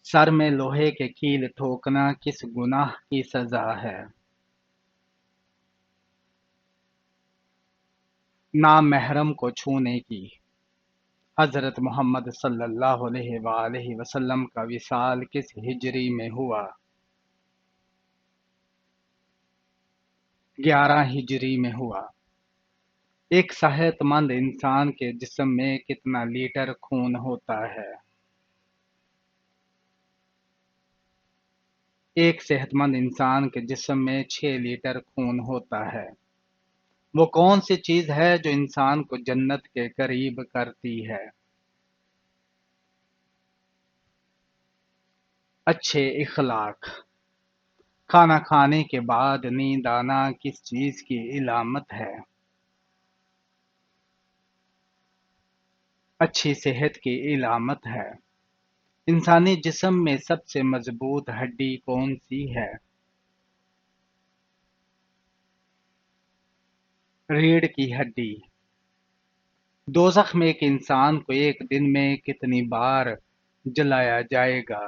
سر میں لوہے کے کیل ٹھوکنا کس گناہ کی سزا ہے؟ نامحرم کو چھونے کی۔ حضرت محمد صلی اللہ علیہ وآلہ وسلم کا وصال کس ہجری میں ہوا؟ 11 ہجری میں ہوا۔ ایک صحت مند انسان کے جسم میں کتنا لیٹر خون ہوتا ہے؟ ایک صحت مند انسان کے جسم میں 6 لیٹر خون ہوتا ہے۔ وہ کون سی چیز ہے جو انسان کو جنت کے قریب کرتی ہے؟ اچھے اخلاق۔ کھانا کھانے کے بعد نیند آنا کس چیز کی علامت ہے؟ اچھی صحت کی علامت ہے۔ انسانی جسم میں سب سے مضبوط ہڈی کون سی ہے؟ ریڑھ کی ہڈی۔ دوزخ میں ایک انسان کو ایک دن میں کتنی بار جلایا جائے گا؟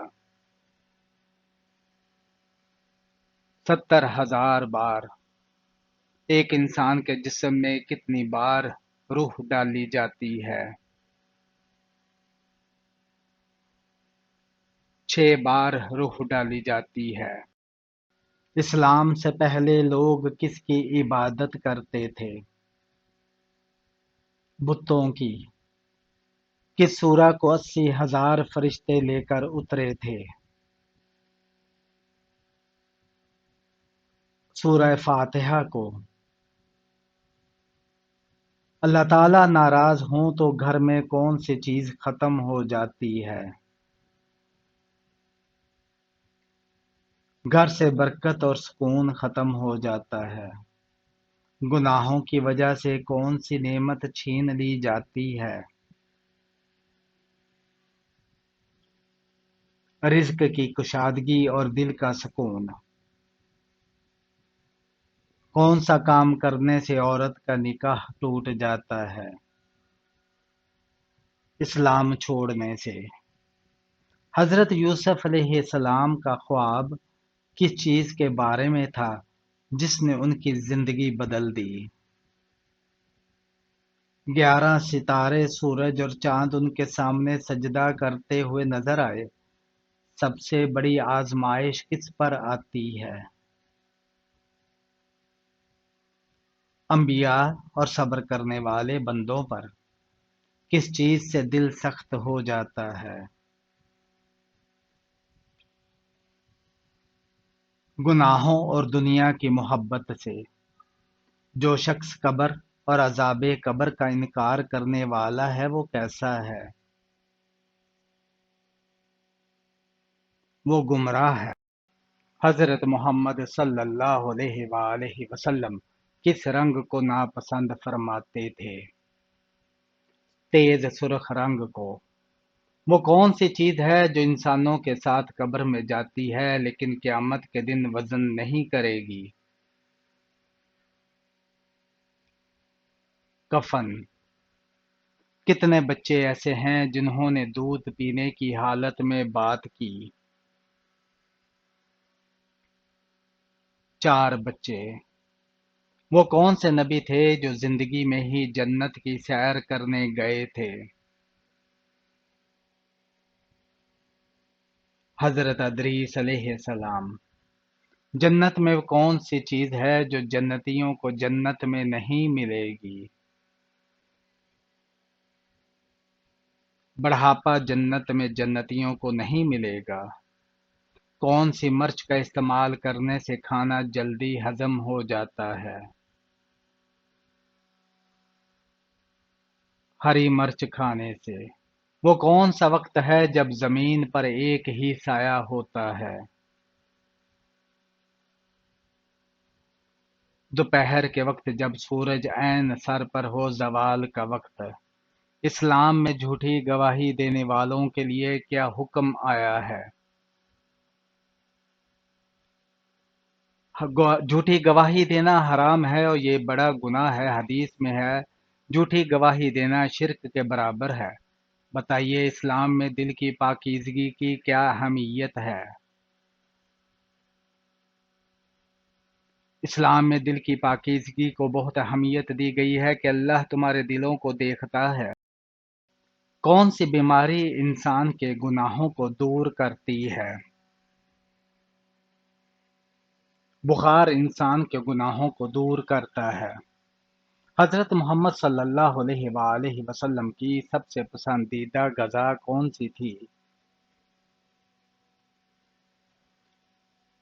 70,000 بار۔ ایک انسان کے جسم میں کتنی بار روح ڈالی جاتی ہے؟ 6 بار روح ڈالی جاتی ہے۔ اسلام سے پہلے لوگ کس کی عبادت کرتے تھے؟ بتوں کی۔ کس سورہ کو 80,000 فرشتے لے کر اترے تھے؟ سورہ فاتحہ کو۔ اللہ تعالیٰ ناراض ہوں تو گھر میں کون سی چیز ختم ہو جاتی ہے؟ گھر سے برکت اور سکون ختم ہو جاتا ہے۔ گناہوں کی وجہ سے کون سی نعمت چھین لی جاتی ہے؟ رزق کی کشادگی اور دل کا سکون۔ کون سا کام کرنے سے عورت کا نکاح ٹوٹ جاتا ہے؟ اسلام چھوڑنے سے۔ حضرت یوسف علیہ السلام کا خواب کس چیز کے بارے میں تھا جس نے ان کی زندگی بدل دی؟ 11 ستارے، سورج اور چاند ان کے سامنے سجدہ کرتے ہوئے نظر آئے۔ سب سے بڑی آزمائش کس پر آتی ہے؟ انبیاء اور صبر کرنے والے بندوں پر۔ کس چیز سے دل سخت ہو جاتا ہے؟ گناہوں اور دنیا کی محبت سے۔ جو شخص قبر اور عذاب قبر کا انکار کرنے والا ہے وہ کیسا ہے؟ وہ گمراہ ہے۔ حضرت محمد صلی اللہ علیہ وآلہ وسلم کس رنگ کو ناپسند فرماتے تھے؟ تیز سرخ رنگ کو۔ وہ کون سی چیز ہے جو انسانوں کے ساتھ قبر میں جاتی ہے لیکن قیامت کے دن وزن نہیں کرے گی؟ کفن۔ کتنے بچے ایسے ہیں جنہوں نے دودھ پینے کی حالت میں بات کی؟ 4 بچے۔ وہ کون سے نبی تھے جو زندگی میں ہی جنت کی سیر کرنے گئے تھے؟ حضرت ادریس علیہ السلام۔ جنت میں کون سی چیز ہے جو جنتیوں کو جنت میں نہیں ملے گی؟ بڑھاپا جنت میں جنتیوں کو نہیں ملے گا۔ کون سی مرچ کا استعمال کرنے سے کھانا جلدی ہضم ہو جاتا ہے؟ ہری مرچ کھانے سے۔ وہ کون سا وقت ہے جب زمین پر ایک ہی سایہ ہوتا ہے؟ دوپہر کے وقت جب سورج عین سر پر ہو، زوال کا وقت۔ اسلام میں جھوٹی گواہی دینے والوں کے لیے کیا حکم آیا ہے؟ جھوٹی گواہی دینا حرام ہے اور یہ بڑا گناہ ہے۔ حدیث میں ہے جھوٹی گواہی دینا شرک کے برابر ہے۔ بتائیے اسلام میں دل کی پاکیزگی کی کیا اہمیت ہے؟ اسلام میں دل کی پاکیزگی کو بہت اہمیت دی گئی ہے کہ اللہ تمہارے دلوں کو دیکھتا ہے۔ کون سی بیماری انسان کے گناہوں کو دور کرتی ہے؟ بخار انسان کے گناہوں کو دور کرتا ہے۔ حضرت محمد صلی اللہ علیہ وآلہ وسلم کی سب سے پسندیدہ غذا کون سی تھی؟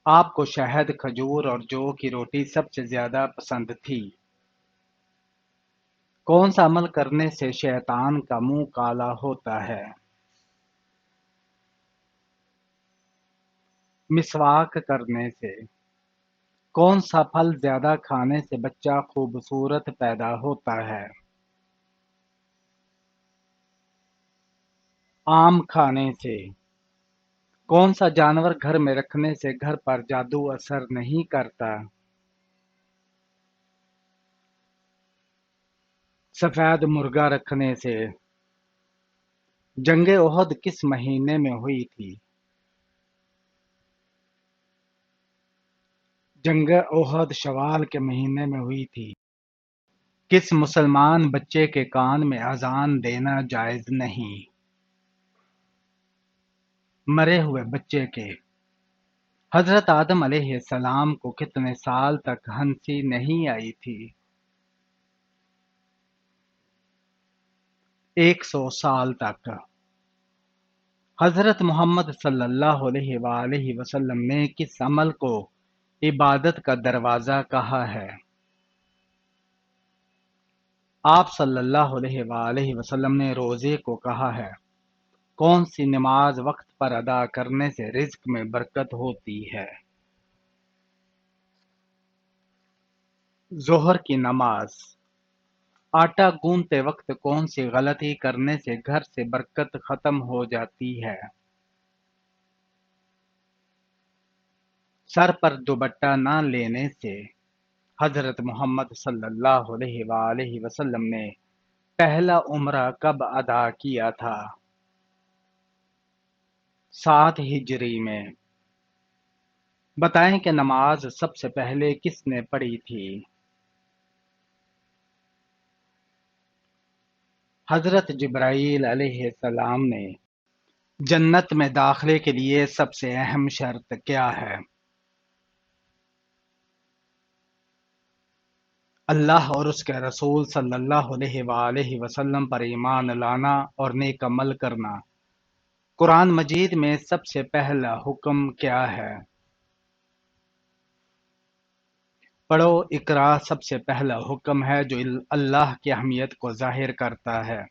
آپ کو شہد، کھجور اور جو کی روٹی سب سے زیادہ پسند تھی۔ کون سا عمل کرنے سے شیطان کا منہ کالا ہوتا ہے؟ مسواک کرنے سے۔ کون سا پھل زیادہ کھانے سے بچہ خوبصورت پیدا ہوتا ہے؟ آم کھانے سے۔ کون سا جانور گھر میں رکھنے سے گھر پر جادو اثر نہیں کرتا؟ سفید مرغا رکھنے سے۔ جنگ احد کس مہینے میں ہوئی تھی؟ جنگ احد شوال کے مہینے میں ہوئی تھی۔ کس مسلمان بچے کے کان میں اذان دینا جائز نہیں؟ مرے ہوئے بچے کے۔ حضرت آدم علیہ السلام کو کتنے سال تک ہنسی نہیں آئی تھی؟ 100 سال تک۔ حضرت محمد صلی اللہ علیہ وآلہ وسلم نے کس عمل کو عبادت کا دروازہ کہا ہے؟ آپ صلی اللہ علیہ وآلہ وسلم نے روزے کو کہا ہے۔ کون سی نماز وقت پر ادا کرنے سے رزق میں برکت ہوتی ہے؟ ظہر کی نماز۔ آٹا گوندتے وقت کون سی غلطی کرنے سے گھر سے برکت ختم ہو جاتی ہے؟ سر پر دوپٹہ نہ لینے سے۔ حضرت محمد صلی اللہ علیہ وآلہ وسلم نے پہلا عمرہ کب ادا کیا تھا؟ 7 ہجری میں۔ بتائیں کہ نماز سب سے پہلے کس نے پڑھی تھی؟ حضرت جبرائیل علیہ السلام نے۔ جنت میں داخلے کے لیے سب سے اہم شرط کیا ہے؟ اللہ اور اس کے رسول صلی اللہ علیہ وآلہ وسلم پر ایمان لانا اور نیک عمل کرنا۔ قرآن مجید میں سب سے پہلا حکم کیا ہے؟ پڑھو اقرا سب سے پہلا حکم ہے جو اللہ کی اہمیت کو ظاہر کرتا ہے۔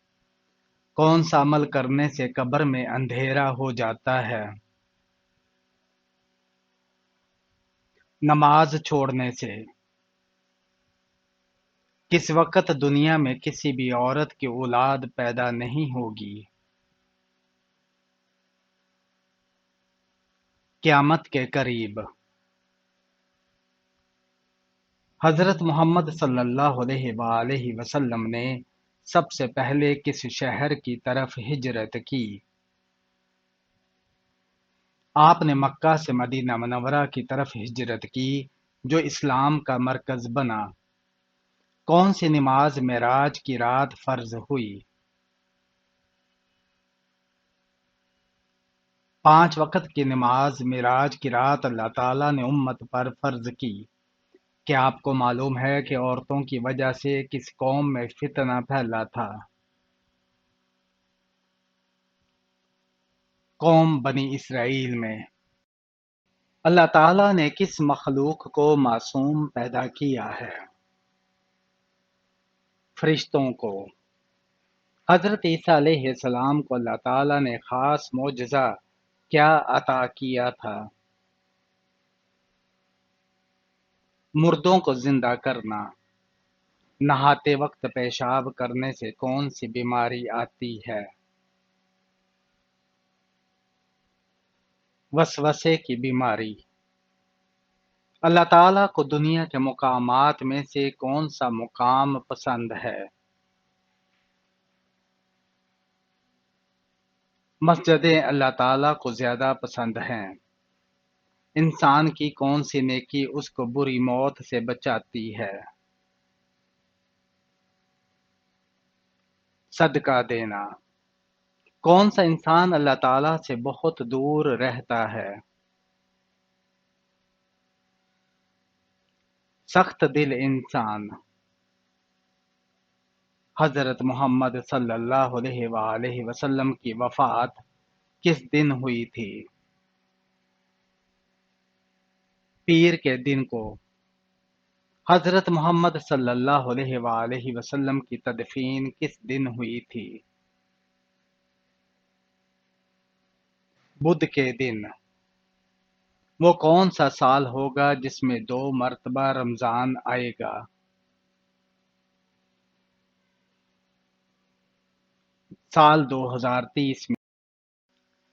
کون سا عمل کرنے سے قبر میں اندھیرا ہو جاتا ہے؟ نماز چھوڑنے سے۔ کس وقت دنیا میں کسی بھی عورت کی اولاد پیدا نہیں ہوگی؟ قیامت کے قریب۔ حضرت محمد صلی اللہ علیہ وآلہ وسلم نے سب سے پہلے کس شہر کی طرف ہجرت کی؟ آپ نے مکہ سے مدینہ منورہ کی طرف ہجرت کی جو اسلام کا مرکز بنا۔ کون سی نماز معراج کی رات فرض ہوئی؟ 5 وقت کی نماز معراج کی رات اللہ تعالیٰ نے امت پر فرض کی۔ کیا آپ کو معلوم ہے کہ عورتوں کی وجہ سے کس قوم میں فتنہ پھیلا تھا؟ قوم بنی اسرائیل میں۔ اللہ تعالیٰ نے کس مخلوق کو معصوم پیدا کیا ہے؟ فرشتوں کو۔ حضرت عیسیٰ علیہ السلام کو اللہ تعالیٰ نے خاص معجزہ کیا عطا کیا تھا؟ مردوں کو زندہ کرنا۔ نہاتے وقت پیشاب کرنے سے کون سی بیماری آتی ہے؟ وسوسے کی بیماری۔ اللہ تعالیٰ کو دنیا کے مقامات میں سے کون سا مقام پسند ہے؟ مسجدیں اللہ تعالیٰ کو زیادہ پسند ہیں۔ انسان کی کون سی نیکی اس کو بری موت سے بچاتی ہے؟ صدقہ دینا۔ کون سا انسان اللہ تعالیٰ سے بہت دور رہتا ہے؟ سخت دل انسان۔ حضرت محمد صلی اللہ علیہ وآلہ وسلم کی وفات کس دن ہوئی تھی؟ پیر کے دن کو۔ حضرت محمد صلی اللہ علیہ وآلہ وسلم کی تدفین کس دن ہوئی تھی؟ بدھ کے دن۔ وہ کون سا سال ہوگا جس میں 2 مرتبہ رمضان آئے گا؟ سال 2030 میں۔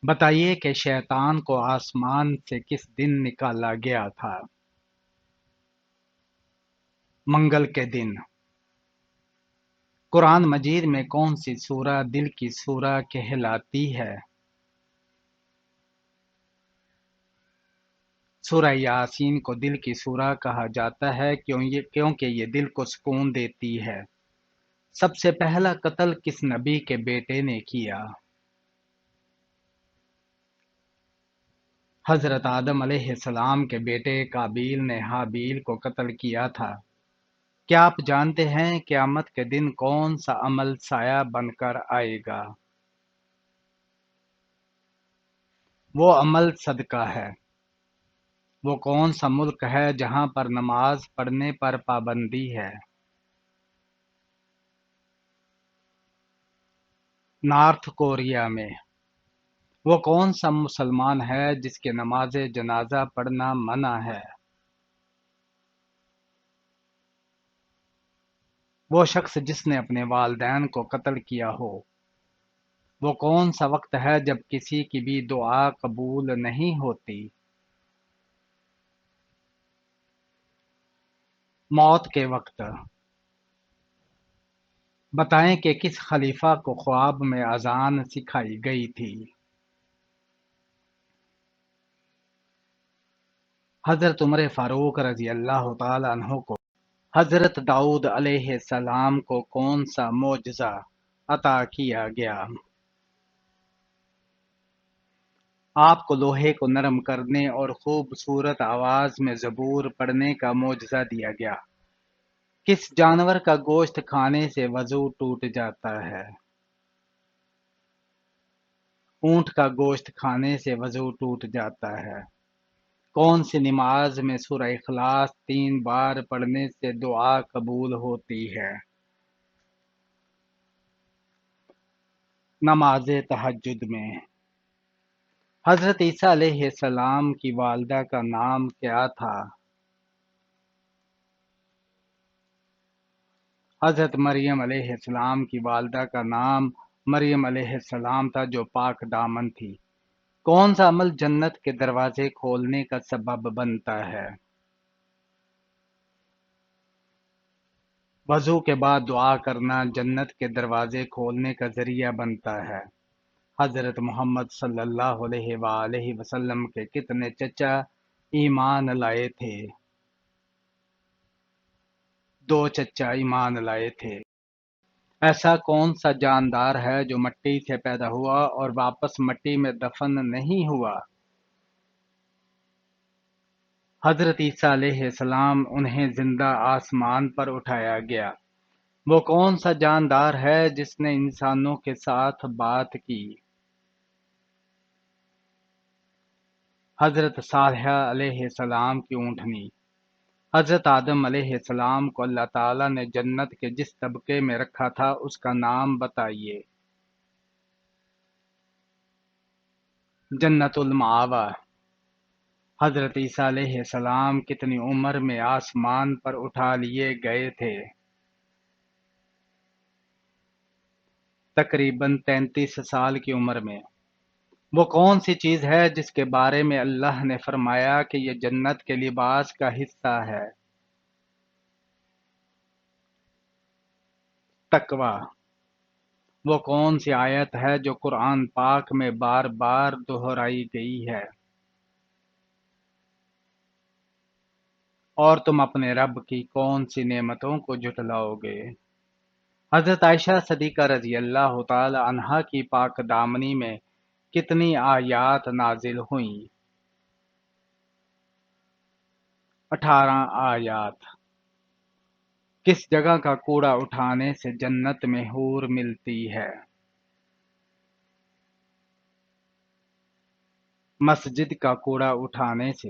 بتائیے کہ شیطان کو آسمان سے کس دن نکالا گیا تھا؟ منگل کے دن۔ قرآن مجید میں کون سی سورہ دل کی سورہ کہلاتی ہے؟ سورہ یاسین کو دل کی سورہ کہا جاتا ہے کیونکہ یہ دل کو سکون دیتی ہے۔ سب سے پہلا قتل کس نبی کے بیٹے نے کیا؟ حضرت آدم علیہ السلام کے بیٹے قابیل نے حابیل کو قتل کیا تھا۔ کیا آپ جانتے ہیں قیامت کے دن کون سا عمل سایہ بن کر آئے گا؟ وہ عمل صدقہ ہے۔ وہ کون سا ملک ہے جہاں پر نماز پڑھنے پر پابندی ہے؟ نارتھ کوریا میں۔ وہ کون سا مسلمان ہے جس کے نماز جنازہ پڑھنا منع ہے؟ وہ شخص جس نے اپنے والدین کو قتل کیا ہو۔ وہ کون سا وقت ہے جب کسی کی بھی دعا قبول نہیں ہوتی؟ موت کے وقت۔ بتائیں کہ کس خلیفہ کو خواب میں اذان سکھائی گئی تھی؟ حضرت عمر فاروق رضی اللہ تعالی عنہ کو۔ حضرت داؤد علیہ السلام کو کون سا معجزہ عطا کیا گیا؟ آپ کو لوہے کو نرم کرنے اور خوبصورت آواز میں زبور پڑھنے کا معجزہ دیا گیا۔ کس جانور کا گوشت کھانے سے وضو ٹوٹ جاتا ہے؟ اونٹ کا گوشت کھانے سے وضو ٹوٹ جاتا ہے۔ کون سی نماز میں سورہ اخلاص 3 بار پڑھنے سے دعا قبول ہوتی ہے؟ نماز تہجد میں۔ حضرت عیسیٰ علیہ السلام کی والدہ کا نام کیا تھا؟ حضرت مریم علیہ السلام کی والدہ کا نام مریم علیہ السلام تھا جو پاک دامن تھی۔ کون سا عمل جنت کے دروازے کھولنے کا سبب بنتا ہے؟ وضو کے بعد دعا کرنا جنت کے دروازے کھولنے کا ذریعہ بنتا ہے۔ حضرت محمد صلی اللہ علیہ وآلہ وسلم کے کتنے چچا ایمان لائے تھے؟ 2 چچا ایمان لائے تھے۔ ایسا کون سا جاندار ہے جو مٹی سے پیدا ہوا اور واپس مٹی میں دفن نہیں ہوا؟ حضرت عیسیٰ علیہ السلام انہیں زندہ آسمان پر اٹھایا گیا۔ وہ کون سا جاندار ہے جس نے انسانوں کے ساتھ بات کی؟ حضرت صالحہ علیہ السلام کی اونٹنی۔ حضرت آدم علیہ السلام کو اللہ تعالیٰ نے جنت کے جس طبقے میں رکھا تھا اس کا نام بتائیے۔ جنت المأوی۔ حضرت عیسیٰ علیہ السلام کتنی عمر میں آسمان پر اٹھا لیے گئے تھے؟ تقریباً 33 سال کی عمر میں۔ وہ کون سی چیز ہے جس کے بارے میں اللہ نے فرمایا کہ یہ جنت کے لباس کا حصہ ہے؟ تقوی۔ وہ کون سی آیت ہے جو قرآن پاک میں بار بار دہرائی گئی ہے؟ اور تم اپنے رب کی کون سی نعمتوں کو جھٹلاؤ گے؟ حضرت عائشہ صدیقہ رضی اللہ تعالی عنہا کی پاک دامنی میں کتنی آیات نازل ہوئیں؟ 18 آیات۔ کس جگہ کا کوڑا اٹھانے سے جنت میں حور ملتی ہے؟ مسجد کا کوڑا اٹھانے سے۔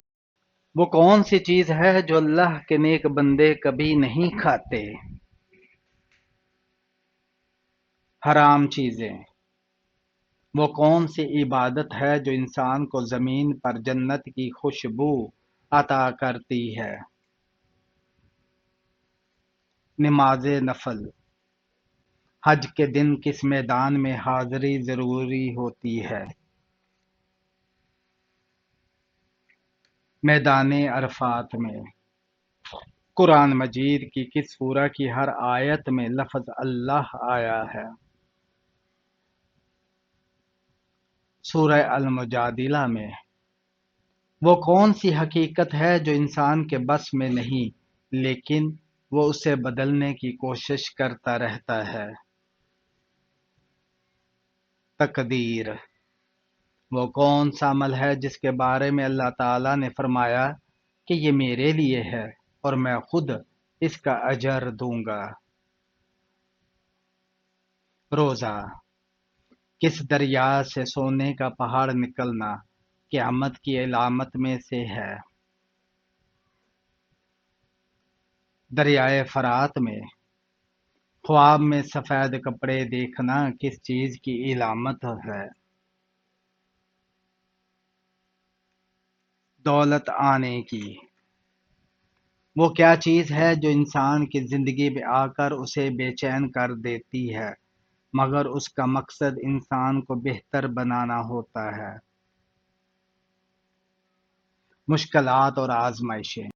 وہ کون سی چیز ہے جو اللہ کے نیک بندے کبھی نہیں کھاتے؟ حرام چیزیں۔ وہ کون سی عبادت ہے جو انسان کو زمین پر جنت کی خوشبو عطا کرتی ہے؟ نماز نفل۔ حج کے دن کس میدان میں حاضری ضروری ہوتی ہے؟ میدان عرفات میں۔ قرآن مجید کی کس سورہ کی ہر آیت میں لفظ اللہ آیا ہے؟ سورہ المجادلہ میں۔ وہ کون سی حقیقت ہے جو انسان کے بس میں نہیں لیکن وہ اسے بدلنے کی کوشش کرتا رہتا ہے؟ تقدیر۔ وہ کون سا عمل ہے جس کے بارے میں اللہ تعالیٰ نے فرمایا کہ یہ میرے لیے ہے اور میں خود اس کا اجر دوں گا؟ روزہ۔ کس دریا سے سونے کا پہاڑ نکلنا قیامت کی علامت میں سے ہے؟ دریائے فرات میں۔ خواب میں سفید کپڑے دیکھنا کس چیز کی علامت ہے؟ دولت آنے کی۔ وہ کیا چیز ہے جو انسان کی زندگی میں آ کر اسے بے چین کر دیتی ہے مگر اس کا مقصد انسان کو بہتر بنانا ہوتا ہے؟ مشکلات اور آزمائشیں۔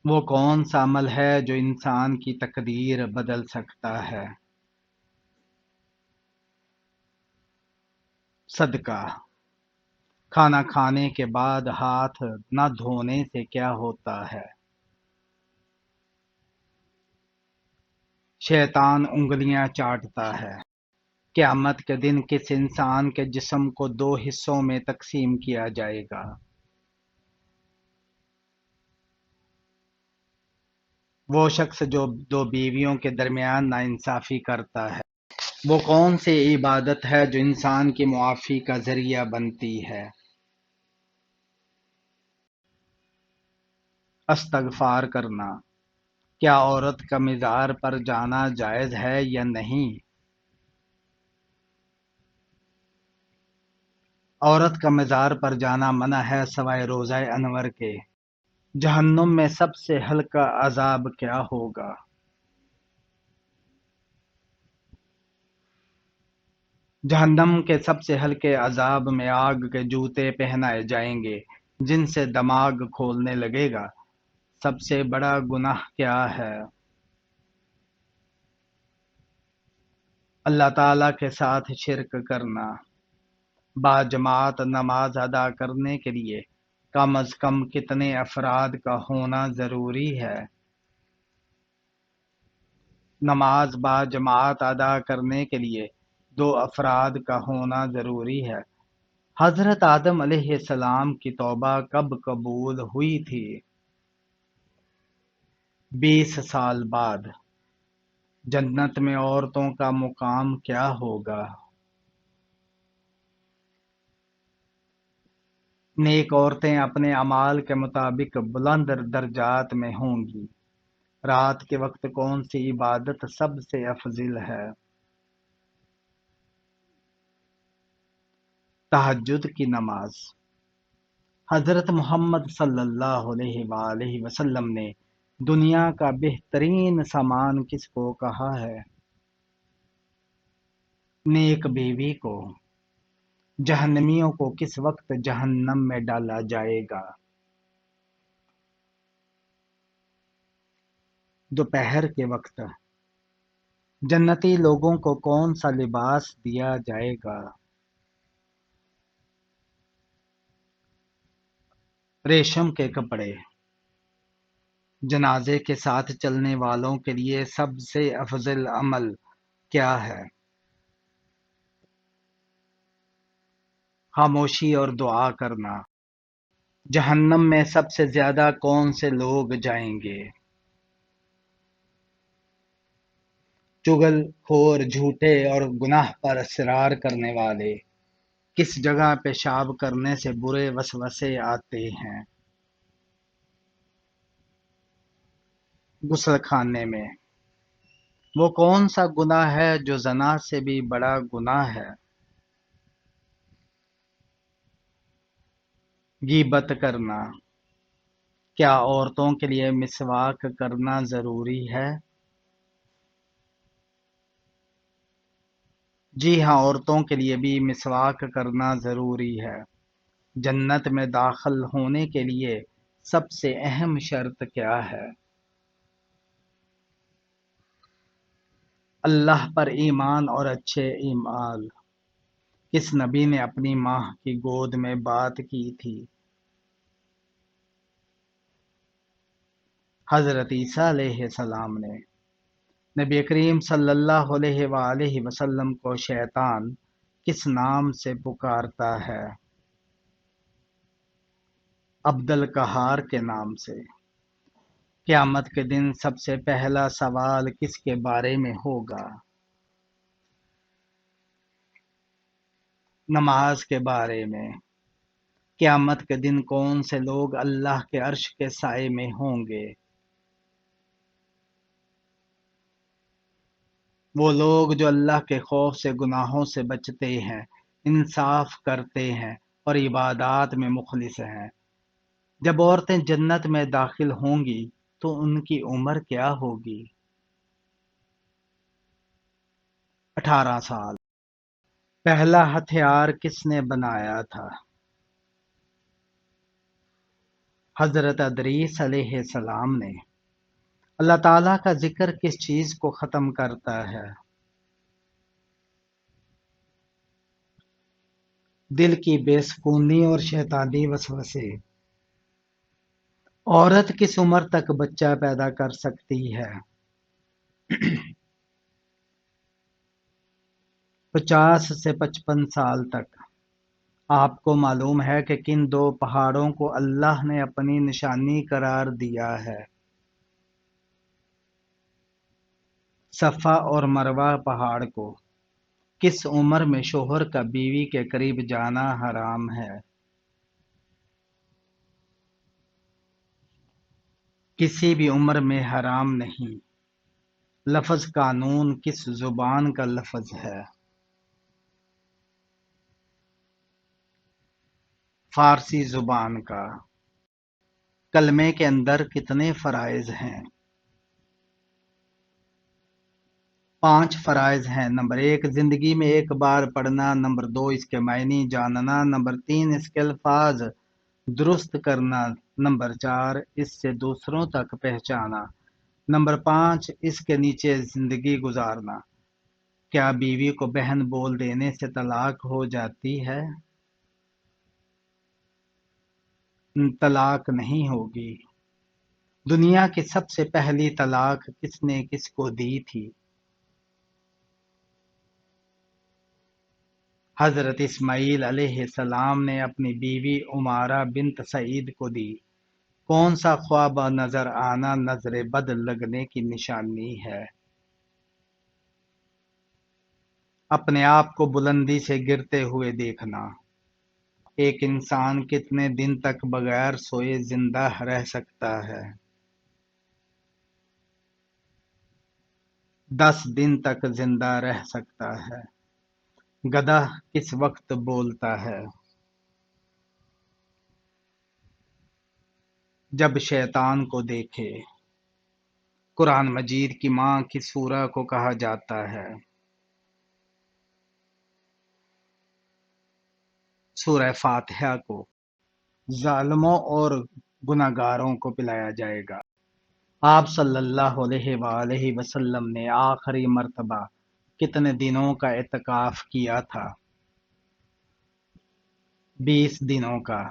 وہ کون سا عمل ہے جو انسان کی تقدیر بدل سکتا ہے؟ صدقہ۔ کھانا کھانے کے بعد ہاتھ نہ دھونے سے کیا ہوتا ہے؟ شیطان انگلیاں چاٹتا ہے۔ قیامت کے دن کس انسان کے جسم کو 2 حصوں میں تقسیم کیا جائے گا؟ وہ شخص جو 2 بیویوں کے درمیان ناانصافی کرتا ہے۔ وہ کون سی عبادت ہے جو انسان کی معافی کا ذریعہ بنتی ہے؟ استغفار کرنا۔ کیا عورت کا مزار پر جانا جائز ہے یا نہیں؟ عورت کا مزار پر جانا منع ہے سوائے روضہ انور کے۔ جہنم میں سب سے ہلکا عذاب کیا ہوگا؟ جہنم کے سب سے ہلکے عذاب میں آگ کے جوتے پہنائے جائیں گے جن سے دماغ کھولنے لگے گا۔ سب سے بڑا گناہ کیا ہے؟ اللہ تعالیٰ کے ساتھ شرک کرنا۔ باجماعت نماز ادا کرنے کے لیے کم از کم کتنے افراد کا ہونا ضروری ہے؟ نماز باجماعت ادا کرنے کے لیے 2 افراد کا ہونا ضروری ہے۔ حضرت آدم علیہ السلام کی توبہ کب قبول ہوئی تھی؟ 20 سال بعد۔ جنت میں عورتوں کا مقام کیا ہوگا؟ نیک عورتیں اپنے اعمال کے مطابق بلند درجات میں ہوں گی۔ رات کے وقت کون سی عبادت سب سے افضل ہے؟ تہجد کی نماز۔ حضرت محمد صلی اللہ علیہ وآلہ وسلم نے دنیا کا بہترین سامان کس کو کہا ہے؟ نیک بیوی کو۔ جہنمیوں کو کس وقت جہنم میں ڈالا جائے گا؟ دوپہر کے وقت۔ جنتی لوگوں کو کون سا لباس دیا جائے گا؟ ریشم کے کپڑے۔ جنازے کے ساتھ چلنے والوں کے لیے سب سے افضل عمل کیا ہے؟ خاموشی اور دعا کرنا۔ جہنم میں سب سے زیادہ کون سے لوگ جائیں گے؟ چغل خور، جھوٹے اور گناہ پر اصرار کرنے والے۔ کس جگہ پیشاب کرنے سے برے وسوسے آتے ہیں؟ غسل خانے میں۔ وہ کون سا گناہ ہے جو زنا سے بھی بڑا گناہ ہے؟ غیبت کرنا۔ کیا عورتوں کے لیے مسواک کرنا ضروری ہے؟ جی ہاں، عورتوں کے لیے بھی مسواک کرنا ضروری ہے۔ جنت میں داخل ہونے کے لیے سب سے اہم شرط کیا ہے؟ اللہ پر ایمان اور اچھے اعمال۔ کس نبی نے اپنی ماں کی گود میں بات کی تھی؟ حضرت عیسیٰ علیہ السلام نے۔ نبی کریم صلی اللہ علیہ وآلہ وسلم کو شیطان کس نام سے پکارتا ہے؟ عبد القہار کے نام سے۔ قیامت کے دن سب سے پہلا سوال کس کے بارے میں ہوگا؟ نماز کے بارے میں۔ قیامت کے دن کون سے لوگ اللہ کے عرش کے سائے میں ہوں گے؟ وہ لوگ جو اللہ کے خوف سے گناہوں سے بچتے ہیں، انصاف کرتے ہیں اور عبادات میں مخلص ہیں۔ جب عورتیں جنت میں داخل ہوں گی تو ان کی عمر کیا ہوگی؟ 18 سال۔ پہلا ہتھیار کس نے بنایا تھا؟ حضرت ادریس علیہ السلام نے۔ اللہ تعالیٰ کا ذکر کس چیز کو ختم کرتا ہے؟ دل کی بے سکونی اور شیطانی وسوسے۔ عورت کس عمر تک بچہ پیدا کر سکتی ہے؟ 50 سے 55 سال تک۔ آپ کو معلوم ہے کہ کن دو پہاڑوں کو اللہ نے اپنی نشانی قرار دیا ہے؟ صفا اور مروہ پہاڑ کو۔ کس عمر میں شوہر کا بیوی کے قریب جانا حرام ہے؟ کسی بھی عمر میں حرام نہیں۔ لفظ قانون کس زبان کا لفظ ہے؟ فارسی زبان کا۔ کلمے کے اندر کتنے فرائض ہیں؟ 5 فرائض ہیں۔ نمبر 1، زندگی میں ایک بار پڑھنا۔ نمبر 2، اس کے معنی جاننا۔ نمبر 3، اس کے الفاظ درست کرنا۔ نمبر 4، اس سے دوسروں تک پہنچانا۔ نمبر 5، اس کے نیچے زندگی گزارنا۔ کیا بیوی کو بہن بول دینے سے طلاق ہو جاتی ہے؟ طلاق نہیں ہوگی۔ دنیا کی سب سے پہلی طلاق کس نے کس کو دی تھی؟ حضرت اسماعیل علیہ السلام نے اپنی بیوی عمارہ بنت سعید کو دی۔ کون سا خواب نظر آنا نظر بد لگنے کی نشانی ہے؟ اپنے آپ کو بلندی سے گرتے ہوئے دیکھنا۔ ایک انسان کتنے دن تک بغیر سوئے زندہ رہ سکتا ہے؟ 10 دن تک زندہ رہ سکتا ہے۔ گدھا کس وقت بولتا ہے؟ جب شیطان کو دیکھے۔ قرآن مجید کی ماں کی سورہ کو کہا جاتا ہے؟ سورہ فاتحہ کو۔ ظالموں اور گنہگاروں کو پلایا جائے گا۔ آپ صلی اللہ علیہ وآلہ وسلم نے آخری مرتبہ کتنے دنوں کا اعتکاف کیا تھا؟ 20 دنوں کا۔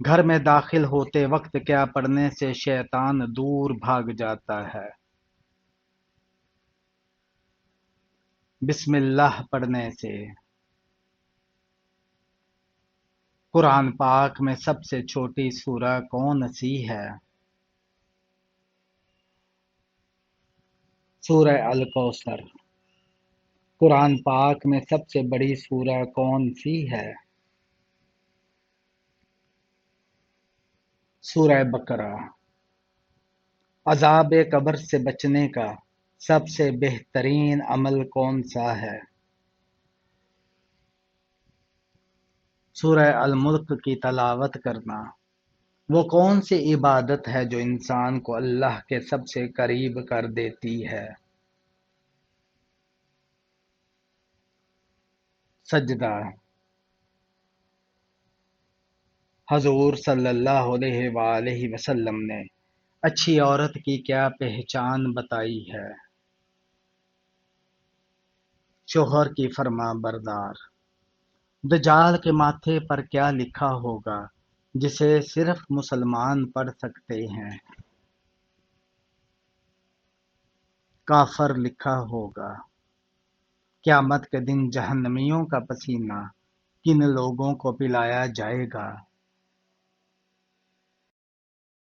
گھر میں داخل ہوتے وقت کیا پڑھنے سے شیطان دور بھاگ جاتا ہے؟ بسم اللہ پڑھنے سے۔ قرآن پاک میں سب سے چھوٹی سورہ کون سی ہے؟ سورہ الکوثر۔ قرآن پاک میں سب سے بڑی سورہ کون سی ہے؟ سورہ بقرہ۔ عذاب قبر سے بچنے کا سب سے بہترین عمل کون سا ہے؟ سورہ الملک کی تلاوت کرنا۔ وہ کون سی عبادت ہے جو انسان کو اللہ کے سب سے قریب کر دیتی ہے؟ سجدہ۔ حضور صلی اللہ علیہ وآلہ وسلم نے اچھی عورت کی کیا پہچان بتائی ہے؟ شوہر کی فرما بردار۔ دجال کے ماتھے پر کیا لکھا ہوگا جسے صرف مسلمان پڑھ سکتے ہیں؟ کافر لکھا ہوگا۔ قیامت کے دن جہنمیوں کا پسینہ کن لوگوں کو پلایا جائے گا؟